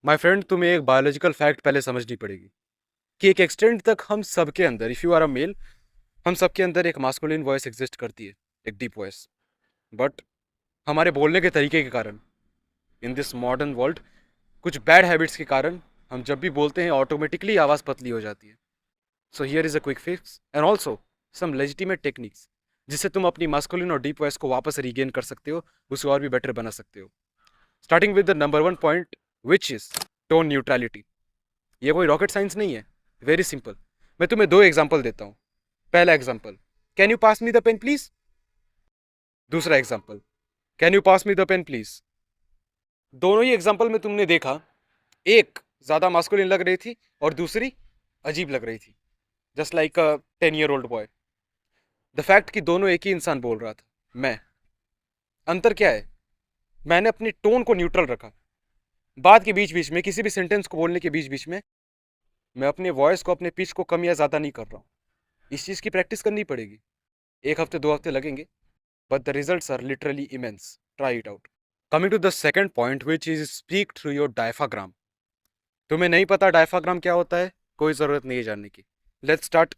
My friend, तुम्हें एक biological fact पहले समझनी पड़ेगी कि एक एक्सटेंट तक हम सबके अंदर, if you are a male, हम सबके अंदर एक मास्कुलिन वॉइस एग्जिस्ट करती है, एक डीप वॉइस। बट हमारे बोलने के तरीके के कारण, इन दिस मॉडर्न वर्ल्ड, कुछ बैड हैबिट्स के कारण हम जब भी बोलते हैं ऑटोमेटिकली आवाज़ पतली हो जाती है। So here is a quick fix and also some legitimate techniques जिससे तुम अपनी मास्कुलिन और डीप वॉइस को वापस रीगेन कर सकते हो, उसे और भी बेटर बना सकते हो। Starting with the number one point, which is tone neutrality. ये कोई रॉकेट साइंस नहीं है, वेरी सिंपल। मैं तुम्हें दो एग्जांपल देता हूँ। पहला example, can you pass me the pen please. दूसरा example, can you pass me the pen please. दोनों ही एग्जांपल में तुमने देखा, एक ज्यादा मास्कुलिन लग रही थी और दूसरी अजीब लग रही थी, just like a 10 year old boy. The fact कि दोनों एक ही इंसान बोल रहा था, मैं। अंतर क्या है? मैंने अपनी टोन को न्यूट्रल रखा। बात के बीच बीच में, किसी भी सेंटेंस को बोलने के बीच बीच में, मैं अपने वॉइस को, अपने पिच को कम या ज्यादा नहीं कर रहा हूँ। इस चीज की प्रैक्टिस करनी पड़ेगी। 1 हफ्ते 2 हफ्ते लगेंगे, but the results are literally immense. Try it out. Coming to the second point, which is speak through your diaphragm. तुम्हें नहीं पता डायफ्राग्राम क्या होता है? कोई ज़रूरत नहीं है जानने की। Let's start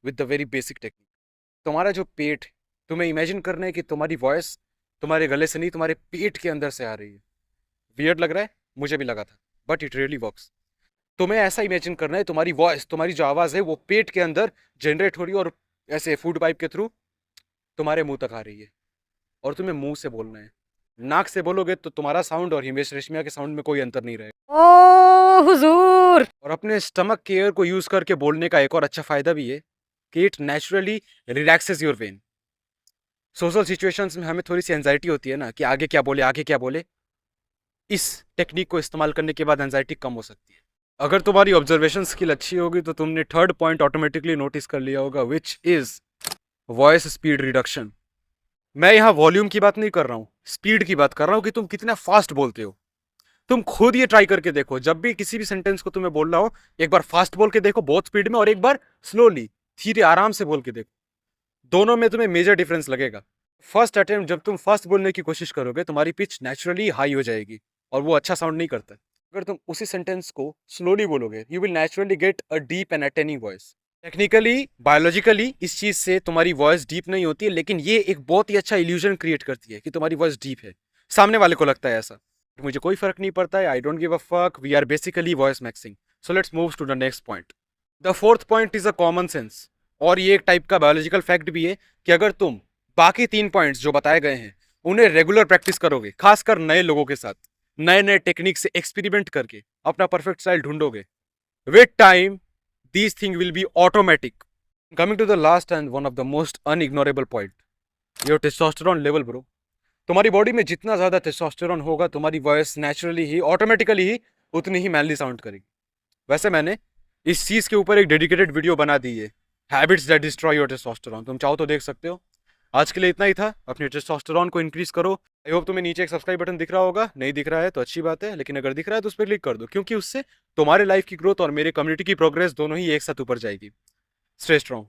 with the very basic technique. तुम्हारा जो पेट है, तुम्हें इमेजिन करना है कि तुम्हारी वॉइस तुम्हारे गले से नहीं, तुम्हारे पेट के अंदर से आ रही है। वियर्ड लग रहा है? मुझे भी लगा था, बट इट रियली वर्क्स। तुम्हें ऐसा इमेजिन करना है, तुम्हारी वॉइस, तुम्हारी जो आवाज़ है वो पेट के अंदर जनरेट हो रही है और ऐसे फूड पाइप के थ्रू तुम्हारे मुंह तक आ रही है। और तुम्हें मुंह से बोलना है। नाक से बोलोगे तो तुम्हारा साउंड और हिमेश रेशमिया के साउंड में कोई अंतर नहीं रहेगा। ओ हुजूर। और अपने स्टमक के एयर को यूज करके बोलने का एक और अच्छा फायदा भी है कि it naturally relaxes your when. Social situations में हमें थोड़ी सी एंजाइटी होती है ना, कि आगे क्या बोले, आगे क्या बोले। इस टेक्निक को इस्तेमाल करने के बाद एंजाइटी कम हो सकती है। अगर तुम्हारी ऑब्जर्वेशन स्किल अच्छी होगी तो तुमने थर्ड पॉइंट ऑटोमेटिकली नोटिस कर लिया होगा, which is voice speed reduction. मैं यहाँ वॉल्यूम की बात नहीं कर रहा हूँ, स्पीड की बात कर रहा हूँ कि तुम कितना फास्ट बोलते हो। तुम खुद ये ट्राई करके देखो, जब भी किसी भी सेंटेंस को तुम्हें बोलना हो, एक बार फास्ट बोल के देखो बहुत स्पीड में, और एक बार स्लोली, धीरे आराम से बोल के देखो। दोनों में तुम्हें मेजर डिफरेंस लगेगा। फर्स्ट अटेम्प्ट जब तुम फास्ट बोलने की कोशिश करोगे, तुम्हारी पिच नेचुरली हाई हो जाएगी और वो अच्छा साउंड नहीं करता। अगर तुम उसी सेंटेंस को स्लोली बोलोगे, you will naturally get a deep and attaining voice. Technically, biologically इस चीज से तुम्हारी वॉइस डीप नहीं होती है, लेकिन ये एक बहुत ही अच्छा इल्यूजन क्रिएट करती है कि तुम्हारी वॉइस डीप है। सामने वाले को लगता है ऐसा। मुझे कोई फर्क नहीं पड़ता है, I don't give a fuck, we are basically voice maxing. So let's move to the next point. The fourth point is a common sense. और ये एक टाइप का बायोलॉजिकल फैक्ट भी है कि अगर तुम बाकी 3 पॉइंट्स जो बताए गए हैं उन्हें रेगुलर प्रैक्टिस करोगे, खासकर नए लोगों के साथ, नए नए टेक्निक से एक्सपेरिमेंट करके अपना परफेक्ट स्टाइल ढूंढोगे, with time these things will be automatic. Coming to the last and one of the most unignorable point, your testosterone level, bro. तुम्हारी बॉडी में जितना ज्यादा टेस्टोस्टेरोन होगा, तुम्हारी वॉइस नेचुरली ही, ऑटोमेटिकली ही उतनी ही मैनली साउंड करेगी। वैसे मैंने इस चीज के ऊपर एक डेडिकेटेड वीडियो बना दी है, habits that destroy your testosterone. तुम चाहो तो देख सकते हो। आज के लिए इतना ही था। अपने टेस्टोस्टेरोन को इंक्रीज करो। आई होप तुम्हें नीचे एक सब्सक्राइब बटन दिख रहा होगा। नहीं दिख रहा है तो अच्छी बात है, लेकिन अगर दिख रहा है तो उस पर क्लिक कर दो, क्योंकि उससे तुम्हारे लाइफ की ग्रोथ और मेरे कम्युनिटी की प्रोग्रेस दोनों ही एक साथ ऊपर जाएगी। Stay strong.